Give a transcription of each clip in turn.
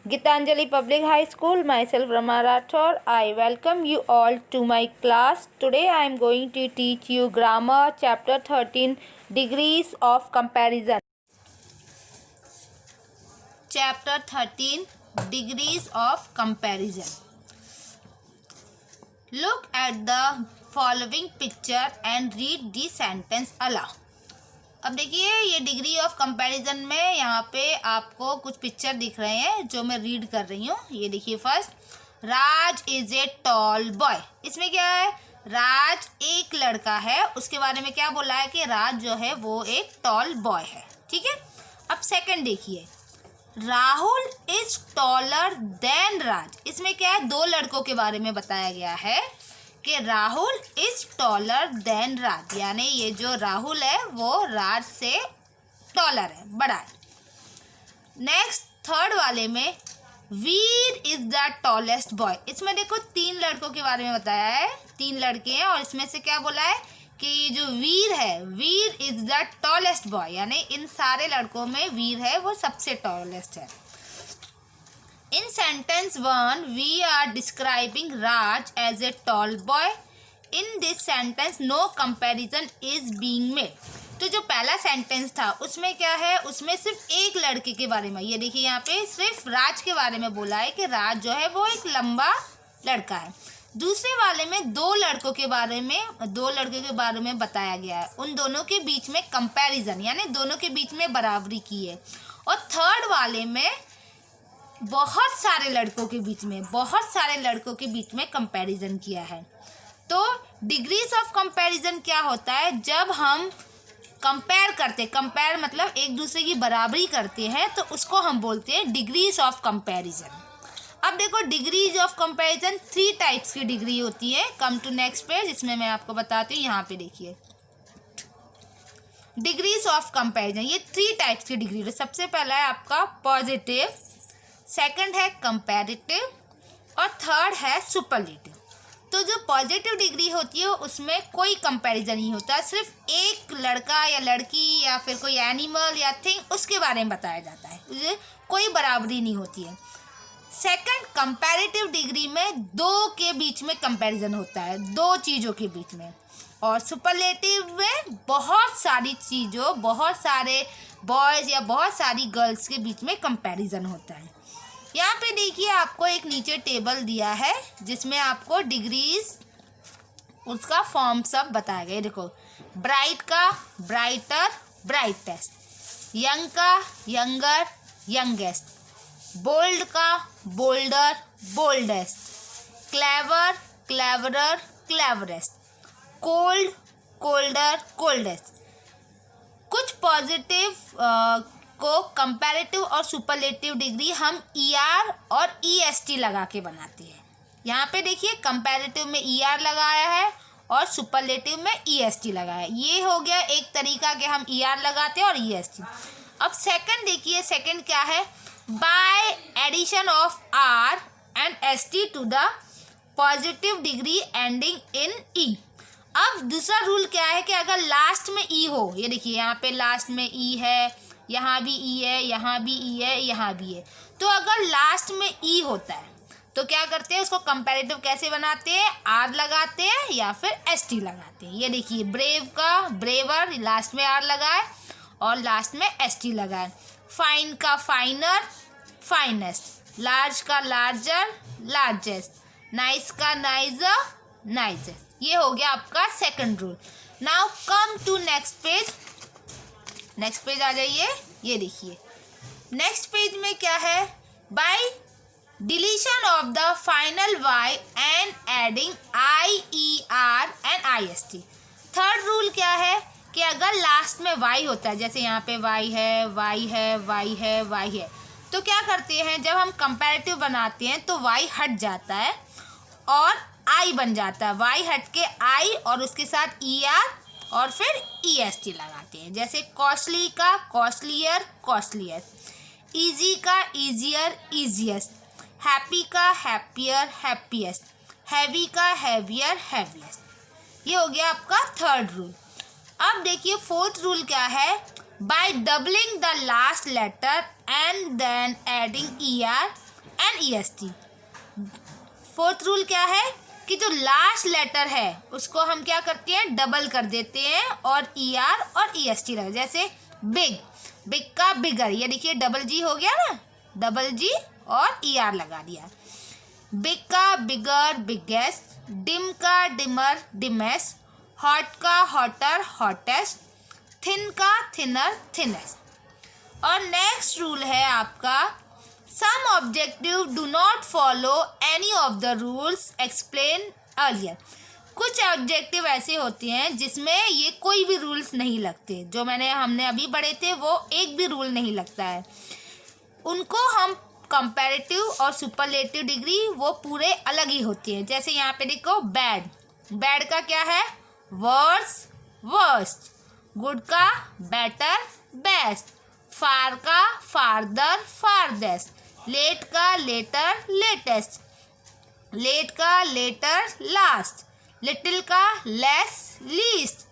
Gitanjali Public High School, myself Rama Rathore. I welcome you all to my class. Today I am going to teach you grammar chapter 13 degrees of comparison. Chapter 13 degrees of comparison. Look at the following picture and read the sentence aloud. अब देखिए ये degree of comparison में यहाँ पे आपको कुछ picture दिख रहे हैं जो मैं रीड कर रही हूँ। ये देखिए, first, Raj is a tall boy. इसमें क्या है? राज एक लड़का है, उसके बारे में क्या बोला है कि राज जो है वो एक टॉल बॉय है। ठीक है। अब सेकंड देखिए, राहुल इज टॉलर देन राज। इसमें क्या है? दो लड़कों के बारे में बताया गया है कि राहुल इज टॉलर देन राज, यानी ये जो राहुल है वो राज से टॉलर है, बड़ा है। नेक्स्ट थर्ड वाले में वीर इज द टॉलेस्ट बॉय। इसमें देखो तीन लड़कों के बारे में बताया है, तीन लड़के हैं और इसमें से क्या बोला है कि ये जो वीर है, वीर इज द टॉलेस्ट बॉय, यानी इन सारे लड़कों में वीर है वो सबसे टॉलेस्ट है। In sentence 1, we are describing Raj as a tall boy. In this sentence, no comparison is being made. तो जो पहला सेंटेंस था उसमें क्या है? उसमें सिर्फ एक लड़के के बारे में, ये देखिए यहाँ पे सिर्फ राज के बारे में बोला है कि राज जो है वो एक लंबा लड़का है। दूसरे वाले में दो लड़कों के बारे में बताया गया है, उन दोनों के बीच में कंपैरिजन, यानी दोनों के बीच में बराबरी की है। और थर्ड वाले में बहुत सारे लड़कों के बीच में कंपैरिजन किया है। तो डिग्रीज ऑफ कंपैरिजन क्या होता है? जब हम कंपेयर मतलब एक दूसरे की बराबरी करते हैं तो उसको हम बोलते हैं डिग्रीज ऑफ कंपैरिजन। अब देखो, डिग्रीज ऑफ कंपैरिजन 3 टाइप्स की डिग्री होती है। कम टू नेक्स्ट पेज, इसमें मैं आपको बताती हूँ। यहाँ पे देखिए, डिग्रीज ऑफ कंपैरिजन, ये 3 टाइप्स की डिग्री है। सबसे पहला है आपका पॉजिटिव, सेकंड है कंपैरेटिव और थर्ड है सुपरलेटिव। तो जो पॉजिटिव डिग्री होती है उसमें कोई कंपैरिजन नहीं होता, सिर्फ एक लड़का या लड़की या फिर कोई एनिमल या थिंग उसके बारे में बताया जाता है, कोई बराबरी नहीं होती है। सेकंड, कंपैरेटिव डिग्री में दो के बीच में कंपैरिजन होता है, दो चीज़ों के बीच में। और सुपरलेटिव में बहुत सारी चीज़ों, बहुत सारे बॉयज़ या बहुत सारी गर्ल्स के बीच में कंपैरिजन होता है। यहाँ पे देखिए, आपको एक नीचे टेबल दिया है जिसमें आपको डिग्रीज, उसका फॉर्म सब बताया गया। देखो, ब्राइट का ब्राइटर, ब्राइटेस्ट, यंग का यंगर, यंगेस्ट, बोल्ड का boulder, boldest, clever cleverer, cleverest, cold colder, coldest. कुछ पॉजिटिव को कंपैरेटिव और सुपरलेटिव डिग्री हम ER और EST लगा के बनाते हैं। यहाँ पे देखिए, कंपैरेटिव में ER लगाया है और सुपरलेटिव में EST लगाया है। ये हो गया एक तरीका कि हम ER लगाते हैं और EST। अब सेकंड देखिए, सेकंड क्या है? By addition of R and ST to the positive degree ending in E। अब दूसरा रूल क्या है कि अगर लास्ट में E हो, ये देखिए यहाँ पे लास्ट में E है, यहाँ भी E है, यहाँ भी E है, यहाँ भी है, तो अगर लास्ट में E होता है तो क्या करते हैं? उसको कंपैरेटिव कैसे बनाते हैं? R लगाते हैं या फिर ST लगाते हैं। ये देखिए, ब्रेव का ब्रेवर, लास्ट में R लगाए और लास्ट में ST लगाए। फाइन का फाइनर, फाइनेस्ट, लार्ज का लार्जर, लार्जेस्ट, नाइस का नाइजर, नाइजेस्ट। ये हो गया आपका second rule. Now come to next page. Next page आ जाइए। ये देखिए, नेक्स्ट पेज में क्या है? By deletion of the final Y and adding IER and IST। Third rule क्या है कि अगर लास्ट में Y होता है, जैसे यहाँ पे Y है, Y है, Y है, Y है, तो क्या करते हैं? जब हम कंपैरेटिव बनाते हैं तो Y हट जाता है और I बन जाता है। Y हट के I और उसके साथ ER और फिर EST लगाते हैं। जैसे कॉस्टली का कॉस्टलियर, कॉस्टलियर, इजी का ईजियर, ईजिएस्ट, हैप्पी का हैप्पियर, हैप्पीएस्ट, हैवी का हैवियर, हैवीएस्ट। ये हो गया आपका थर्ड रूल। अब देखिए फोर्थ रूल क्या है? By doubling the last letter and then adding ER and EST। Fourth rule क्या है कि जो लास्ट लेटर है उसको हम क्या करते हैं, डबल कर देते हैं और ER और EST लगा, जैसे बिग, बिग का बिगर, ये देखिए डबल G हो गया ना, डबल G और ER लगा दिया। बिग का बिगर, बिगेस्ट, डिम का डिमर, डिमेस्ट, हॉट का हॉटर, हॉटेस्ट, थिन का थिनर, थिनेस्ट। और नेक्स्ट रूल है आपका, some objective do not follow any of the rules explain earlier. कुछ ऑब्जेक्टिव ऐसे होते हैं जिसमें ये कोई भी रूल्स नहीं लगते, जो हमने अभी पढ़े थे वो एक भी रूल नहीं लगता है, उनको हम कंपैरेटिव और सुपरलेटिव डिग्री वो पूरे अलग ही होती हैं। जैसे यहाँ पे देखो बैड, बैड का क्या है, वर्स, वर्स्ट, गुड का बेटर, बेस्ट, फार का फारदर, फारदेस्ट, लेट का लेटर, लेटेस्ट, लेट का लेटर, लास्ट, लिटिल का लेस, लीस्ट,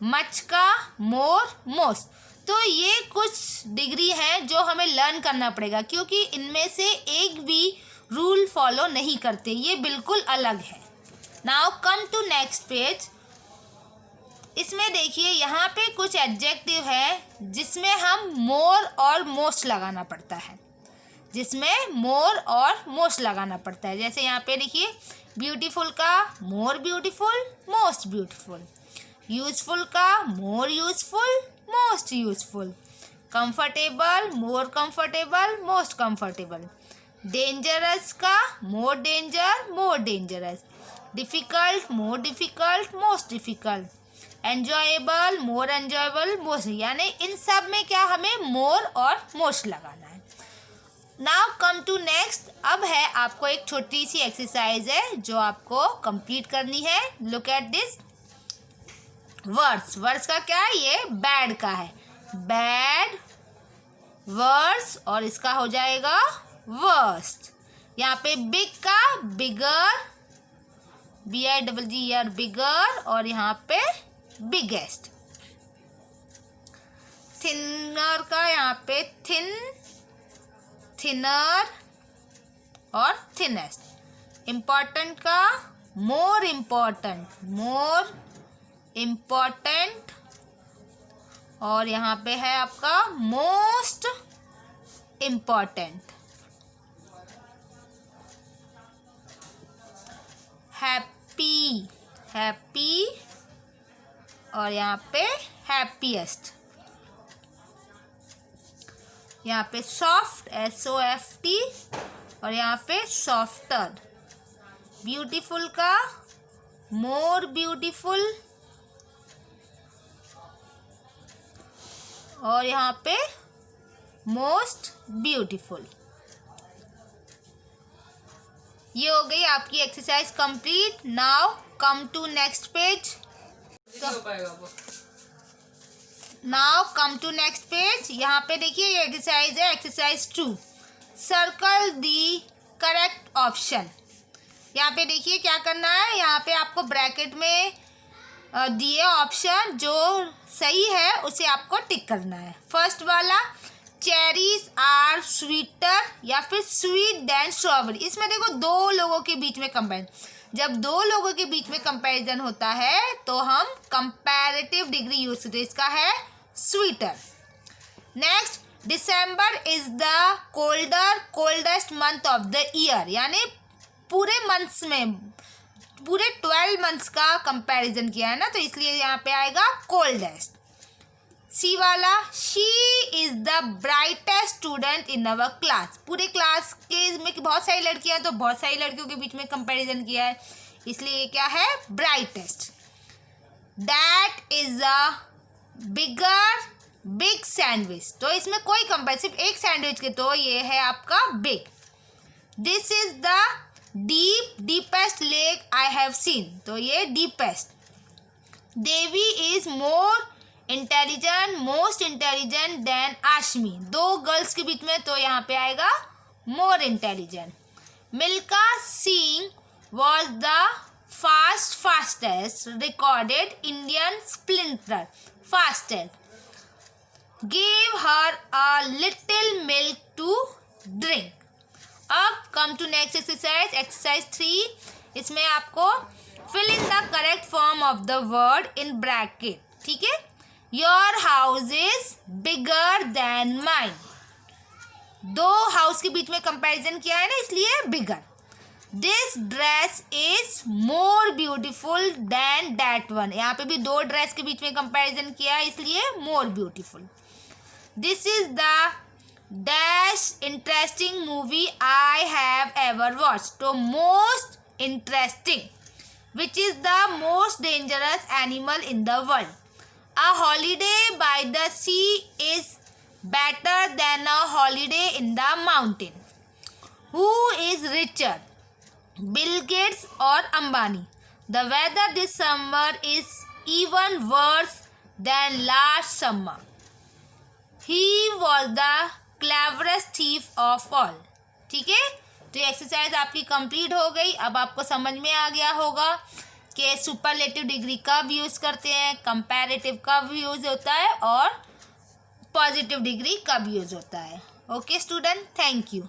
मच का मोर, मोस्ट। तो ये कुछ डिग्री हैं जो हमें लर्न करना पड़ेगा, क्योंकि इनमें से एक भी रूल फॉलो नहीं करते, ये बिल्कुल अलग है। Now come to next page. इसमें देखिए यहाँ पे कुछ एडजेक्टिव है जिसमें हम मोर और मोस्ट लगाना पड़ता है, जिसमें मोर और मोस्ट लगाना पड़ता है। जैसे यहाँ पे देखिए ब्यूटीफुल का more beautiful, most beautiful, useful का more useful, most useful, comfortable more comfortable, most comfortable, dangerous का more danger, more dangerous, difficult more difficult, most difficult, enjoyable more enjoyable, most. यानी इन सब में क्या हमें मोर और मोस्ट लगाना है। Now come to next. अब है आपको एक छोटी सी एक्सरसाइज है जो आपको कंप्लीट करनी है। Look at this words. Words का क्या है, ये बैड का है, बैड वर्ड्स, और इसका हो जाएगा वर्स्ट। यहाँ पे बिग का बिगर, BIGGER बिगर, और यहाँ पे बिगेस्ट। थिनर का यहाँ पे थिन, थिनर और थिनेस्ट। इम्पॉर्टेंट का मोर इम्पॉर्टेंट, मोर इम्पॉर्टेंट, और यहाँ पे है आपका मोस्ट इम्पॉर्टेंट। हैप्पी, हैप्पी, और यहाँ पे हैप्पीएस्ट। यहाँ पे सॉफ्ट, SOFT, और यहाँ पे सॉफ्टर। ब्यूटीफुल का मोर ब्यूटीफुल, और यहाँ पे मोस्ट ब्यूटीफुल। ये हो गई आपकी exercise complete. Now come to next page. Now come to next page. यहाँ पे देखिए ये एक्सरसाइज है, exercise 2। Circle the correct option. यहाँ पे देखिए क्या करना है, यहाँ पे आपको ब्रैकेट में दिए ऑप्शन जो सही है उसे आपको टिक करना है। फर्स्ट वाला, चेरीज आर स्वीटर या फिर स्वीट देन स्ट्रॉबेरी। इसमें देखो दो लोगों के बीच में कंपेरिजन, जब दो लोगों के बीच में कंपैरिजन होता है तो हम कंपैरेटिव डिग्री यूज करते हैं। इसका है sweater. Next, December is the coldest month of the year, यानी पूरे मंथ्स में, पूरे 12 मंथ्स का कंपैरिजन किया है ना, तो इसलिए यहाँ पे आएगा कोल्डेस्ट। सी वाला, she is the brightest student in our class. पूरे क्लास के में बहुत सारी लड़कियां, तो बहुत सारी लड़कियों के बीच में कंपैरिजन किया है, इसलिए क्या है, brightest. That is a big sandwich, तो इसमें कोई कंपैरिजन, सिर्फ एक सैंडविच के, तो ये है आपका big. This is the deepest lake I have seen, तो ये deepest. Devi is more intelligent, most intelligent than Ashmi, दो गर्ल्स के बीच में, तो यहाँ पे आएगा more intelligent. Milkha Singh was the fastest recorded Indian sprinter, fastest. Give her a little milk to drink. अब come to next exercise, exercise 3। इसमें आपको fill in the correct form of the word in bracket, ठीक है। Your house is bigger than mine, दो house के बीच में comparison किया है ना, इसलिए bigger. This dress is more beautiful than that one, यहाँ पे भी दो ड्रेस के बीच में कंपैरिजन किया है, इसलिए more beautiful. This is the dash interesting movie I have ever watch, तो most interesting, which is the most dangerous animal in the world. A holiday by the sea is better than a holiday in the mountain. Who is richer, Bill Gates or Ambani? The weather this summer is even worse than last summer. He was the cleverest thief of all. ठीक है, तो ये exercise आपकी complete हो गई। अब आपको समझ में आ गया होगा कि सुपरलेटिव डिग्री कब यूज़ करते हैं, कंपैरेटिव कब यूज़ होता है और पॉजिटिव डिग्री कब यूज होता है। Okay student, thank you.